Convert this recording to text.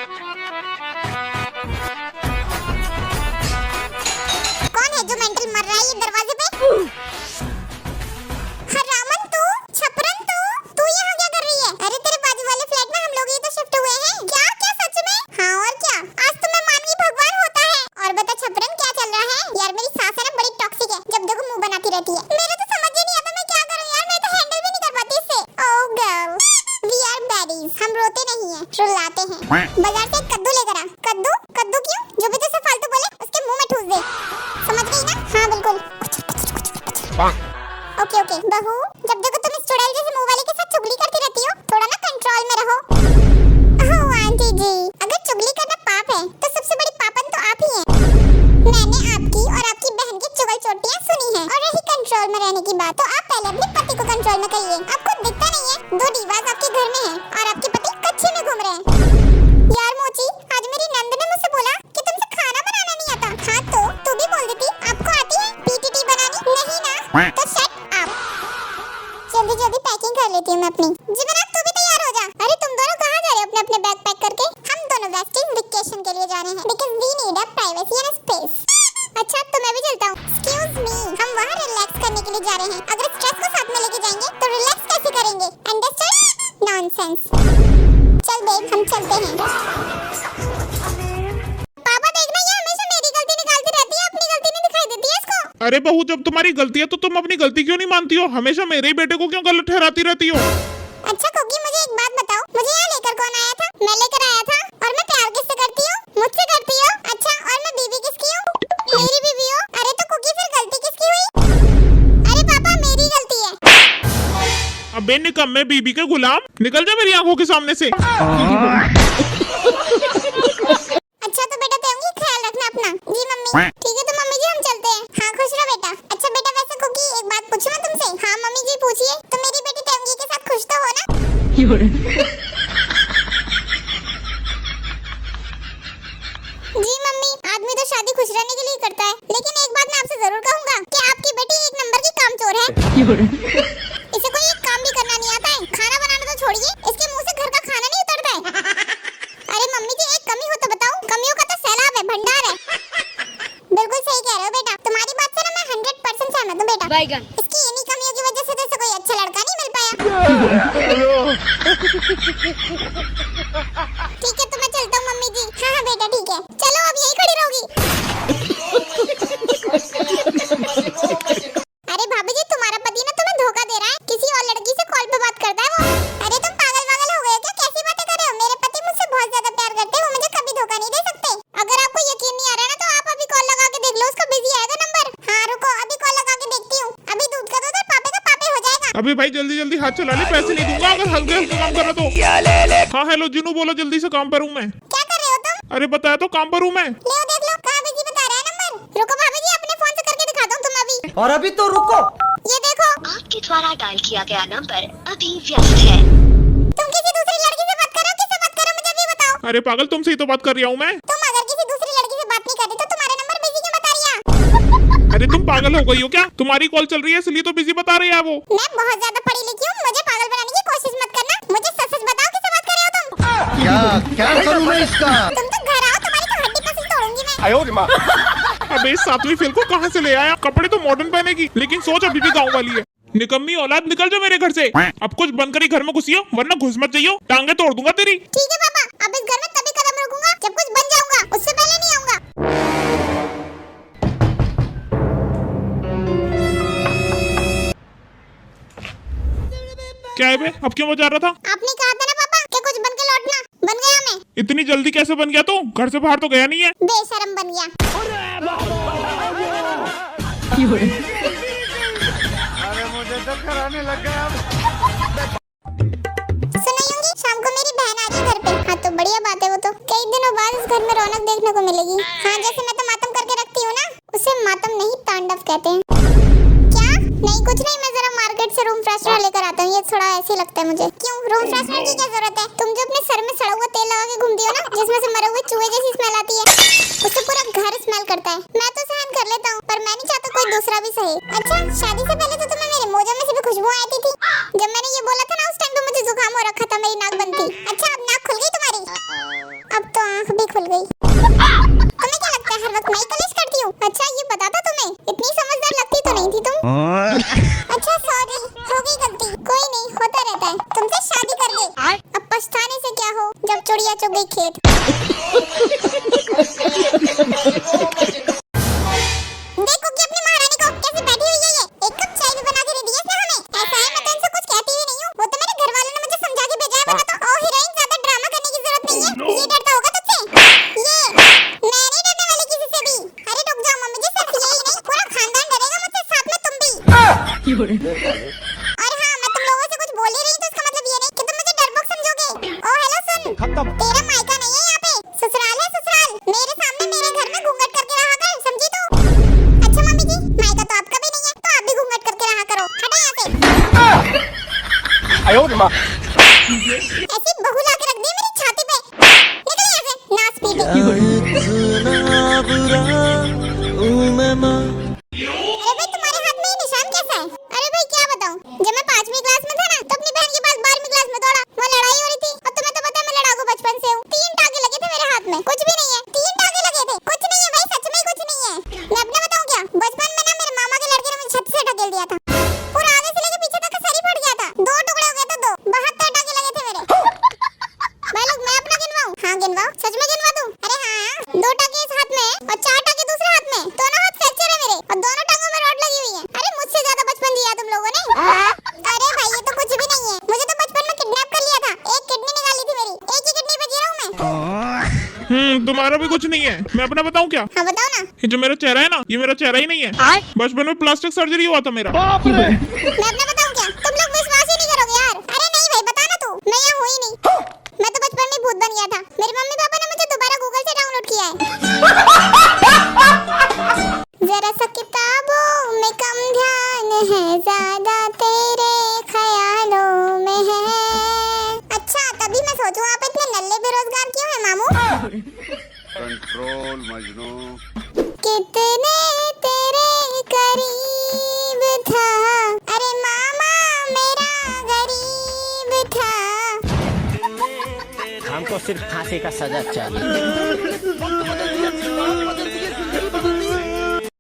कौन है जो मेंटल मर रहा है ये दरवाजे पे? हरामन तू, छपरन तू यहाँ क्या कर रही है? अरे तेरे बाजू वाले फ्लैट में हम लोग ही तो शिफ्ट हुए हैं। क्या क्या सच में? हाँ और क्या, आज तो मैं मानवी भगवान होता है। और बता छपरन क्या चल रहा है? यार मेरी सास है ना बड़ी टॉक्सिक है, जब देखो मुंह बनाती रहती है। मेरे तो समझ ही नहीं आता मैं क्या करूं यार, मैं तो हैंडल भी नहीं कर पाती इससे। ओह गर्ल, वी आर बैडीज, हम रोते नहीं हैं, रुलाते हैं। बाजार से कद्दू लेकर आ। कद्दू? कद्दू क्यों? जो भी तुझसे फालतू बोले उसके मुंह में ठूस दे, समझ गई ना? हाँ बिल्कुल। ओके ओके बहू, जब देखो तुम इस चुड़ैल जैसे मुंह वाले के साथ चुगली करती रहती हो, थोड़ा ना कंट्रोल में रहो। ओह आंटी जी, अगर चुगली करना पाप है तो सबसे बड़ी पापन तो आप ही हैं। मैंने आपकी और आपकी बहन की चुगल चोटियां सुनी हैं। और रही कंट्रोल में रहने की बात, तो आप पहले अपने पति को कंट्रोल में करिए। आपको दिखता नहीं है, 2 डिवास आपके घर में हैं और आपके पति कच्चे में घूम रहे हैं। यार मोची, आज मेरी नंद ने मुझसे बोला कि तुमसे खाना बनाना नहीं आता। हाँ तो तू भी बोल देती, आपको आती है पीटीटी बनानी? नहीं ना, तो शट अप। जल्दी जल्दी पैकिंग कर लेती हूँ मैं अपनी। जिमरान तू भी तैयार हो जा। अरे तुम दोनों कहाँ जा रहे हो अपने अपने बैग पैक करके? हम दोनों वेस्टिंग वेकेशन के लिए जा रहे हैं, because we need a privacy and space. अच्छा तो मैं भी चलता हूँ। एक्सक्यूज मी, हम वहाँ रिलैक्स करने के लिए जा रहे हैं। अगर स्ट्रेस को साथ में लेके जाएंगे तो रिलैक्स कैसे करेंगे? अंडरस्टैंड? नॉनसेंस। चल बेब हम चलते हैं। पापा देखना, ये हमेशा मेरी गलती निकालती रहती है, अपनी गलती नहीं दिखाई देती है इसको। अरे बहू, जब तुम्हारी गलती है तो तुम अपनी गलती क्यों नहीं मानती हो? हमेशा मेरे ही बेटे को क्यों गलत ठहराती रहती हो? अच्छा कोकी, मुझे एक बात बताओ, मुझे यहाँ लेकर कौन आया था? मैं लेकर आया था। और मैं प्यार किससे करती हूँ? मुझसे करती हो। अच्छा, और मैं बीवी किसकी हूँ? मेरी बीवी हो। अरे तो कोकी फिर गलती किसकी हुई? अरे पापा मेरी गलती है। अबे निकम्मे बीबी के गुलाम, निकल जा मेरी आंखों के सामने से। अच्छा तो बेटा तेंगी ख्याल रखना अपना। जी मम्मी। ठीक है तो मम्मी जी हम चलते हैं। हाँ खुश रहो बेटा। अच्छा बेटा वैसे कोकी एक बात पूछूं मैं तुमसे? हाँ मम्मी जी पूछिए। तो मेरी बेटी तेंगी के साथ खुश तो हो ना? जी मम्मी, आदमी तो शादी खुश रहने के लिए करता है, लेकिन एक बात मैं आपसे जरूर कहूँगा कि आपकी बेटी एक नंबर की कामचोर है। इसे कोई एक काम भी करना नहीं आता है। खाना बनाना तो छोड़िए, इसके मुंह से घर का खाना नहीं उतरता है। अरे मम्मी जी एक कमी हो तो बताओ? कमियों का तो सैलाब है, भंडार है। बिल्कुल सही कह रहे हो बेटा, तुम्हारी बात से ना मैं 100% सहमत हूँ बेटा। इसकी इन्हीं कमियों की वजह से तो इसे कोई अच्छा लड़का नहीं मिल पाया। ठीक है तो मैं चलता हूँ मम्मी जी। हाँ हाँ बेटा ठीक है, चलो अब यही खड़ी रहोगी। अरे भाभी जी तुम्हारा पति ना तुम्हें धोखा दे रहा है, किसी और लड़की से कॉल पे बात करता है वो। अरे तुम पागल वागल हो गए हो क्या? कैसी बातें कर रहे हो? मेरे पति मुझसे बहुत ज्यादा प्यार करते हैं, वो मुझे कभी धोखा नहीं दे सकते। अगर आपको यकीन नहीं आ रहा ना तो आप अभी कॉल लगा के देख लो, उसका बिजी आएगा नंबर। हाँ रुको अभी कॉल लगा के देखती हूँ। अभी दूध का दूध और पापे का पापे हो जाएगा। अबे भाई जल्दी जल्दी हाथ चला ले, पैसे नहीं दूंगा अगर हल्के हल्के काम करा तो। हाँ हेलो जिनू, बोलो जल्दी से काम पर हूँ मैं। क्या कर रहे हो तुम? अरे बताया तो काम पर हूँ मैं। ले देख लो कहाँ बिजी बता रहा है नंबर। रुको भाभी जी अपने फोन से करके दिखाता हूँ तुम अभी। और अभी तो रुको। ये देखो। आपके द्वारा डायल किया गया नंबर अभी व्यस्त है। तुम किसी दूसरी लड़की से बात कर रहे हो? किससे बात कर रहे हो मुझे भी बताओ। अरे पागल, तुमसे ही तो बात कर रहा हूँ मैं। तुम अगर किसी दूसरी लड़की से बात नहीं कर रहे तो तुम्हारा नंबर बिजी क्यों बता रही है? अरे तुम पागल हो गई हो क्या? तुम्हारी कॉल चल रही है इसलिए तो बिजी बता रही है वो। मैं बहुत ज्यादा पढ़ी लिखी हूँ, मुझे पागल बनाने की कोशिश मत करना। मुझे सच सच बताओ किससे बात कर रहे हो तुम? क्या क्या करूँ मैं इसका? तुम तो घर आओ, तुम्हारी तो हड्डी पसली तोड़ूंगी मैं। अबे इस 7वीं फेल को कहाँ से ले आया? कपड़े तो मॉडर्न पहनेगी, लेकिन सोच अभी भी गाँव वाली है। निकम्मी औलाद, निकल जाओ मेरे घर से। अब कुछ बंद करी घर में घुसियो, वरना घुस मत जाइयो, टांगे तोड़ दूंगा तेरी। ठीक है पापा, अब इस घर में तभी कदम रखूंगा जब कुछ बन जाऊंगा, उससे पहले नहीं आऊंगा। क्या है बे, अब क्यों बजा रहा था? आपने कहा था ना पापा कि कुछ बन के लौटना, बन गया मैं। इतनी जल्दी कैसे बन गया तू? घर से बाहर तो गया नहीं है। बेशरम बन गया। अरे मुझे तो कराने लग गया। सुनायूंगी शाम को मेरी बहन आ रही है घर पे। हाँ तो बढ़िया बात है, वो तो कई दिनों बाद इस घर में रौनक देखने को मिलेगी। हाँ जैसे मैं तो मातम करके रखती हूँ ना, उसे मातम नहीं तांडव कहते हैं। क्या? नहीं कुछ नहीं, मैं जरा मार्केट से रूम फ्रेशनर लेकर आता हूँ, ये थोड़ा ऐसे ही लगता है मुझे। क्यों, रूम फ्रेशनर की क्या जरूरत है? तुम जो अपने सर में सड़ा हुआ तेल लगा के घूमती हो ना, जिसमें से मरे हुए चूहे जैसी स्मेल आती है, उससे पूरा घर स्मेल करता है। मैं तो सहन कर लेता हूँ, पर मैं नहीं चाहता कोई दूसरा भी सही। अच्छा शादी से पहले तो तुम्हें मेरे मोजे में से भी खुशबू आती थी। जब मैंने ये बोला था ना उस टाइम तो मुझे जुकाम हो रखा था, मेरी नाक बंद थी। अच्छा अब नाक खुल गई तुम्हारी? अब तो आँख भी खुल गई। तुम्हें क्या लगता है हर वक्त मैं ही कलेश करती हूँ? अच्छा ये पता था तुम्हें? इतनी समझदार लगती तो नहीं थी तुम। अच्छा सॉरी, हो गई गलती, कोई नहीं, होता रहता है। तुमसे शादी कर गए, अब पछताने से क्या हो जब चिड़िया चुग गई खेत। देखो कि अपनी महारानी को कैसे बैठी हुई है ये। एक कप चाय भी बना के दे दिया इसने हमें। ऐसा है मैं तो इनसे कुछ कहती ही नहीं हूँ, वो तो मेरे घर वालों ने मुझे समझा के भेजा है, वरना तो ओ हीरोइन ज्यादा ड्रामा करने की जरूरत नहीं है। ये डरता होगा तुझसे? ये मैं नहीं डरने वाली किसी से भी। अरे रुक जाओ मम्मी जी, सिर्फ यही नहीं पूरा खानदान डरेगा मुझसे, साथ में तुम भी। और हाँ, मैं तुम लोगों से कुछ बोल ही रही तो इसका मतलब ये नहीं कि तुम मुझे डरपोक समझोगे। ओ हेलो सुन, तेरा मायका नहीं है यहाँ पे, ससुराल है ससुराल। मेरे सामने मेरे घर में घूंघट करके रहा कर, समझी तू? अच्छा मम्मी जी, मायका तो आपका भी नहीं है, तो आप भी घूंघट करके रहा करो। हटो यहाँ से। ऐसी बहू ला के रख दी मेरी छाती पे। निकल यहाँ से, नाच पीटे। अरे भाई तुम्हारे हाथ में ये निशान कैसा है? अरे भाई क्या बताऊं, जब मैं 5वीं क्लास में था ना तो अपनी बहन के पास 12वीं क्लास में दौड़ा, वहाँ लड़ाई हो रही थी। और तुम्हें तो पता है मैं लड़ाकू बचपन से हूँ। 3 टाके लगे थे मेरे हाथ में, कुछ भी नहीं है। 3 टाके लगे थे, कुछ नहीं है भाई, सच में कुछ नहीं है। मैं अपना बताऊं क्या, बचपन में ना मेरे मामा के लड़के ने मुझे छत से ढकेल दिया था, पूरा आगे से लेके पीछे तक का सर ही फट गया था, 2 टुकड़े हो गए थे। 72 टाके लगे थे मेरे। भाई लोग मैं अपना गिनवाऊं? हाँ गिनवाओ, सच में गिनवा दूं? अरे हाँ, 2 टाके इस हाथ में और 4 टाके दूसरे हाथ में, दोनों हाथ फ्रैक्चर है मेरे और दोनों टांगों में रॉड लगी हुई है। अरे मुझसे ज्यादा बचपन जिया तुम लोगों ने। अरे भाई ये तो कुछ भी नहीं है, मुझे तो बचपन में किडनैप कर लिया था, एक किडनी निकाली थी मेरी, एक ही किडनी पे जी रहा हूँ मैं। तुम्हारा भी कुछ नहीं है। मैं अपना बताऊं क्या? हाँ बताओ ना। ये जो मेरा चेहरा है ना, ये मेरा चेहरा ही नहीं है। बचपन में प्लास्टिक सर्जरी हुआ था मेरा। मैं अपना बताऊं क्या, तुम लोग विश्वास ही नहीं करोगे यार। अरे नहीं भाई बता ना तू, मैं यहाँ हुई नहीं। मैं तो बचपन में भूत बन गया था, मेरी मम्मी पापा ने मुझे दोबारा गूगल से डाउनलोड किया है। जरा सा किताबों में कम ध्यान है, ज्यादा तेरे ख्यालों में है। अच्छा तभी मैं सोचूं आप इतने नल्ले बेरोजगार क्यों हैं मामू? कंट्रोल मजनू। कितने तेरे करीब था, अरे मामा मेरा गरीब था। हमको सिर्फ फांसी का सजा चाहिए।